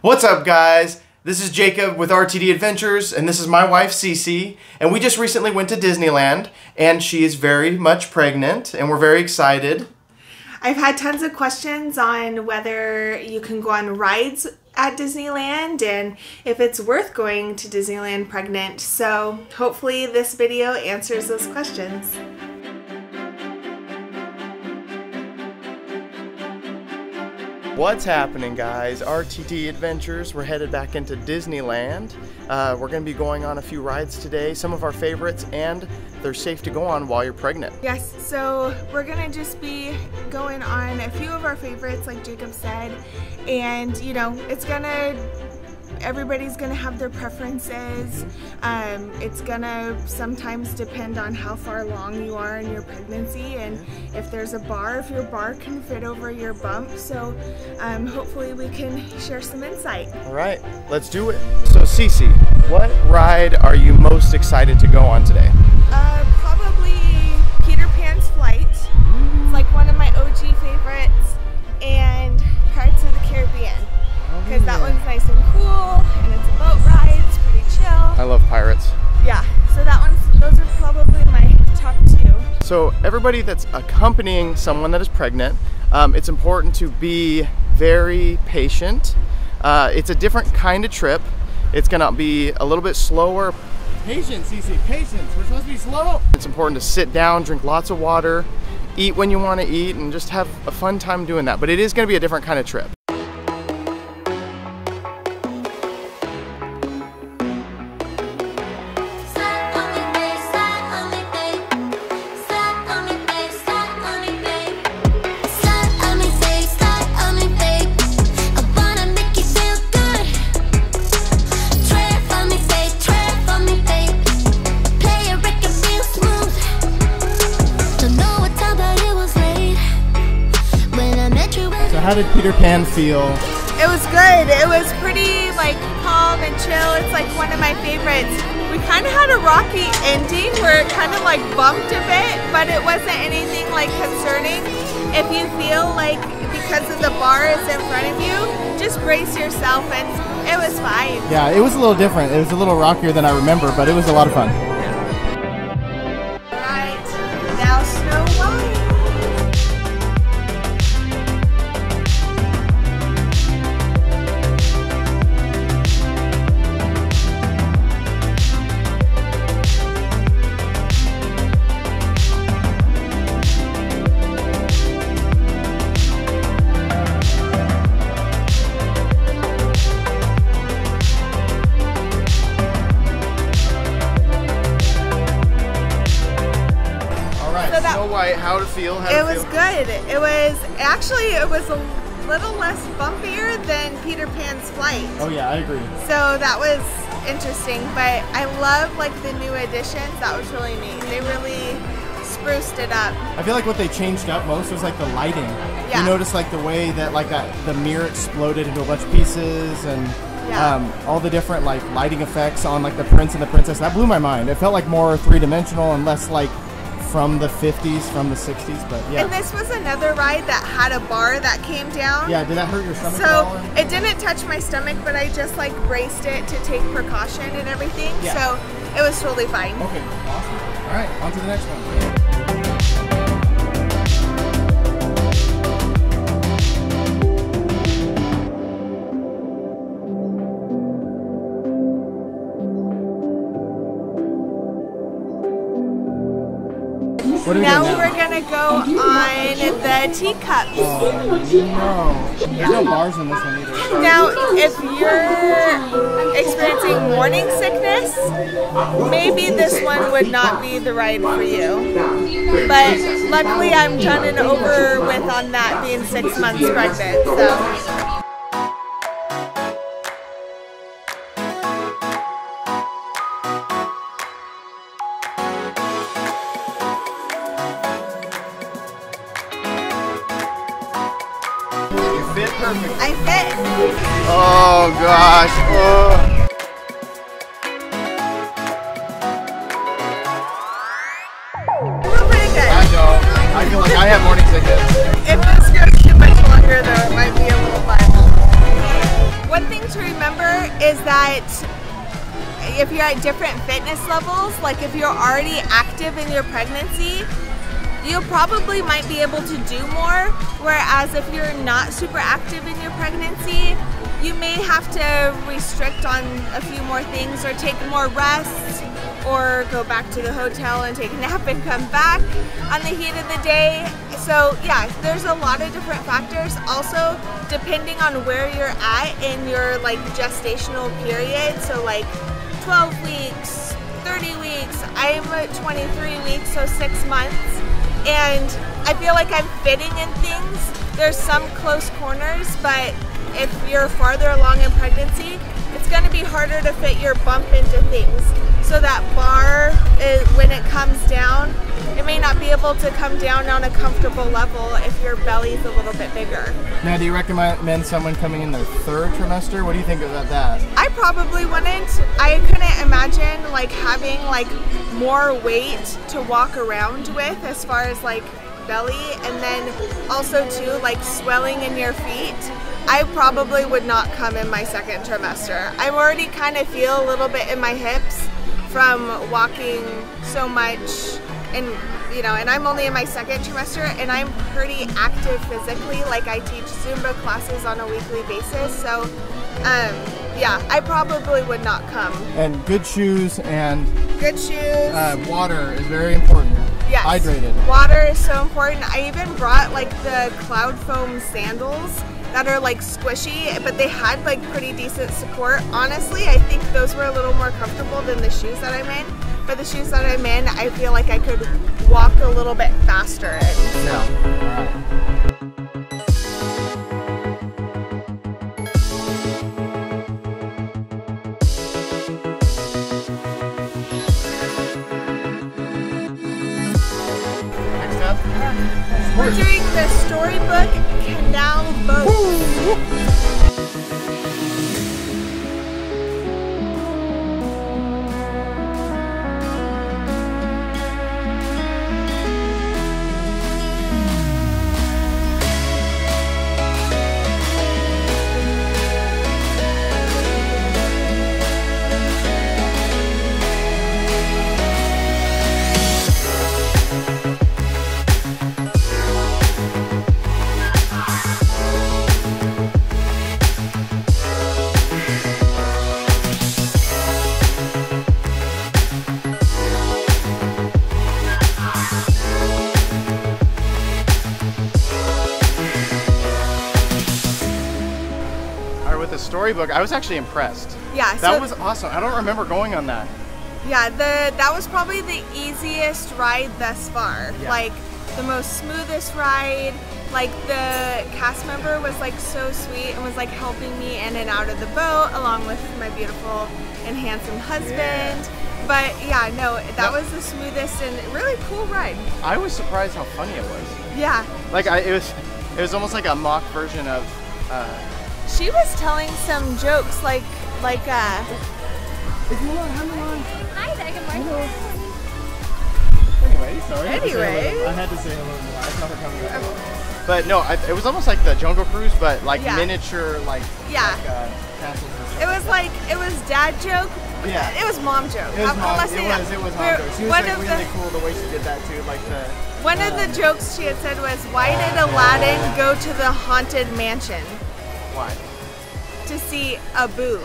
What's up, guys? This is Jacob with RTD Adventures, and this is my wife, Cece. And we just recently went to Disneyland, and she is very much pregnant, and we're very excited. I've had tons of questions on whether you can go on rides at Disneyland and if it's worth going to Disneyland pregnant. So hopefully this video answers those questions. What's happening, guys? RTD Adventures. We're headed back into Disneyland. We're going to be going on a few rides today, some of our favorites, and they're safe to go on while you're pregnant. Yes, so we're going to just be going on a few of our favorites, like Jacob said, and you know, everybody's gonna have their preferences. It's gonna sometimes depend on how far along you are in your pregnancy and if there's a bar, if your bar can fit over your bump. So hopefully we can share some insight. All right, let's do it. So Cece, what ride are you most excited to go on today? Probably Peter Pan's Flight. It's like one of my OG favorites, and Pirates of the Caribbean. Because that one's nice and cool, and it's a boat ride, it's pretty chill. I love pirates. Yeah, so those are probably my top two. So everybody that's accompanying someone that is pregnant, it's important to be very patient. It's a different kind of trip. It's gonna be a little bit slower. Patience, Cece, patience. We're supposed to be slow. It's important to sit down, drink lots of water, eat when you want to eat, and just have a fun time doing that. But it is gonna be a different kind of trip. How did Peter Pan feel? It was good. It was pretty like calm and chill. It's like one of my favorites. We kind of had a rocky ending where it kind of like bumped a bit, but it wasn't anything like concerning. If you feel like because of the bar is in front of you, just brace yourself and it was fine. Yeah, it was a little different. It was a little rockier than I remember, but it was a lot of fun. Right, now Snow White. How'd it feel? It was good. It was a little less bumpier than Peter Pan's Flight. Oh yeah, I agree. So that was interesting, but I love like the new additions. That was really neat. They really spruced it up. I feel like what they changed up most was like the lighting. Yeah. You notice like the way that the mirror exploded into a bunch of pieces and all the different like lighting effects on like the prince and the princess. That blew my mind. It felt like more three-dimensional and less like from the 50s, from the 60s, but yeah. And this was another ride that had a bar that came down. Yeah, did that hurt your stomach at all? So it didn't touch my stomach, but I just like braced it to take precaution and everything. Yeah. So it was totally fine. Okay, awesome. All right, on to the next one. Now we're gonna go on the teacups. Oh no. There's no bars in this one either. Now, if you're experiencing morning sickness, maybe this one would not be the ride for you. But luckily I'm done and over with on that being 6 months pregnant. So. Fit perfect. I fit. Oh gosh. Oh. We're pretty good. I know. I feel like I have morning sickness. If this goes too much longer though, it might be a little violent. One thing to remember is that if you're at different fitness levels, like if you're already active in your pregnancy, you probably might be able to do more, whereas if you're not super active in your pregnancy, you may have to restrict on a few more things or take more rests or go back to the hotel and take a nap and come back on the heat of the day. So yeah, there's a lot of different factors. Also, depending on where you're at in your like gestational period, so like 12 weeks, 30 weeks, I'm at 23 weeks, so 6 months. And I feel like I'm fitting in things. There's some close corners, but if you're farther along in pregnancy, it's going to be harder to fit your bump into things. So that bar, when it comes down, it may not be able to come down on a comfortable level if your belly's a little bit bigger. Now, do you recommend someone coming in their 3rd trimester? What do you think about that? I probably wouldn't. I couldn't imagine like having like more weight to walk around with as far as like belly, and then also too like swelling in your feet. I probably would not come in my 2nd trimester. I already kind of feel a little bit in my hips from walking so much, and and I'm only in my 2nd trimester, and I'm pretty active physically. Like I teach Zumba classes on a weekly basis, so yeah, I probably would not come. And good shoes and good shoes. Water is very important. Yes. Hydrated. Water is so important. I even brought like the cloud foam sandals that are like squishy, but they had like pretty decent support. Honestly, I think those were a little more comfortable than the shoes that I'm in. But the shoes that I'm in, I feel like I could walk a little bit faster in. Yeah. Next up, we're doing the Storybook canal boat. The Storybook, I was actually impressed. Yeah, that was awesome. I don't remember going on that. Yeah, that was probably the easiest ride thus far. Yeah. Like the most smoothest ride. Like the cast member was like so sweet and was like helping me in and out of the boat along with my beautiful and handsome husband. Yeah. But yeah, no, that was the smoothest and really cool ride. I was surprised how funny it was. Yeah. Like it was almost like a mock version of. She was telling some jokes like. Hi there, good morning. Anyway, sorry. Anyway. I had to say hello more. I saw her coming back. But no, it was almost like the Jungle Cruise, but like miniature, like castles and stuff. It was dad joke. Yeah. It was mom joke. It was mom joke. She was like really cool the way she did that too. Like one of the jokes she had said was, "Why did Aladdin go to the haunted mansion?" Why? To see Abu.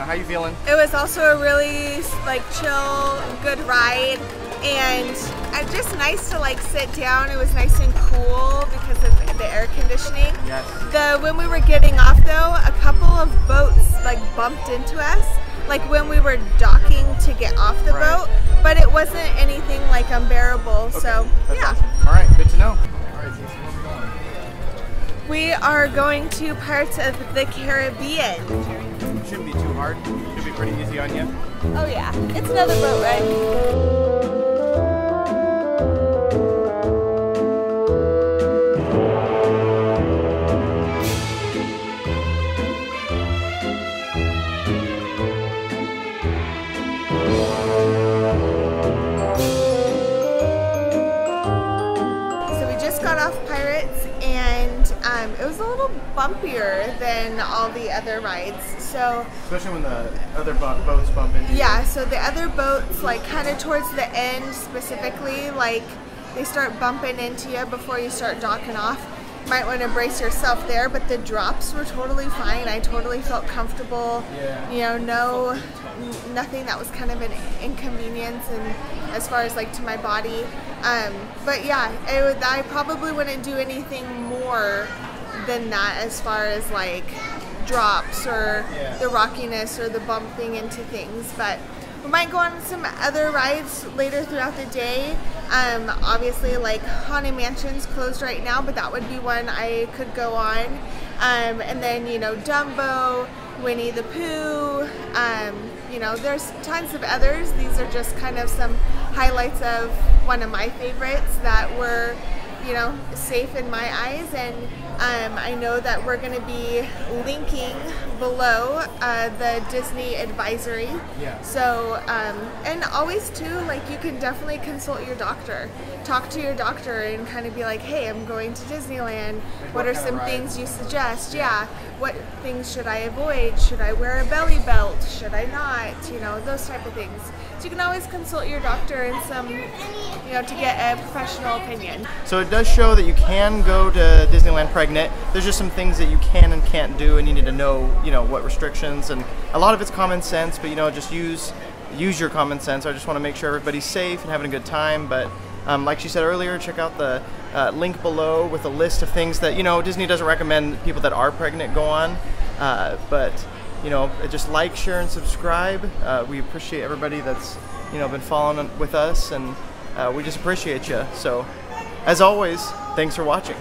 How you feeling? It was also a really like chill, good ride, and just nice to like sit down. It was nice and cool because of the air conditioning. Yes. When we were getting off though, a couple of boats like bumped into us, like when we were docking to get off the boat, but it wasn't anything like unbearable. Okay. So That's yeah. awesome. All right, good to know. All right, Casey, where are we going? We are going to Pirates of the Caribbean. It shouldn't be too hard. Should be pretty easy on you. Oh yeah, it's another boat ride. Got off Pirates, and it was a little bumpier than all the other rides. So especially when the other boats bump into you. Yeah, so the other boats, like kind of towards the end specifically, like they start bumping into you before you start docking off. You might want to brace yourself there, but the drops were totally fine. I totally felt comfortable. Yeah. You know, nothing that was kind of an inconvenience, and as far as like to my body. But yeah, I probably wouldn't do anything more than that as far as like drops or the rockiness or the bumping into things. But we might go on some other rides later throughout the day. Obviously, like Haunted Mansion's closed right now, but that would be one I could go on. And then, you know, Dumbo, Winnie the Pooh, you know, there's tons of others. These are just kind of some highlights of one of my favorites that were, you know, safe in my eyes. And I know that we're going to be linking below the Disney advisory. Yeah. So, and always too, like you can definitely consult your doctor. Talk to your doctor and kind of be like, hey, I'm going to Disneyland. What are some things you suggest? Yeah. What things should I avoid? Should I wear a belly belt? Should I not? You know, those type of things. So you can always consult your doctor and some, you know, to get a professional opinion. So it does show that you can go to Disneyland pregnant. There's just some things that you can and can't do, and you need to know, you know, what restrictions. And a lot of it's common sense, but you know, just use your common sense. I just want to make sure everybody's safe and having a good time. But like she said earlier, check out the link below with a list of things that, you know, Disney doesn't recommend people that are pregnant go on. But you know, just like, share, and subscribe. We appreciate everybody that's, you know, been following with us, and we just appreciate you. So, as always, thanks for watching.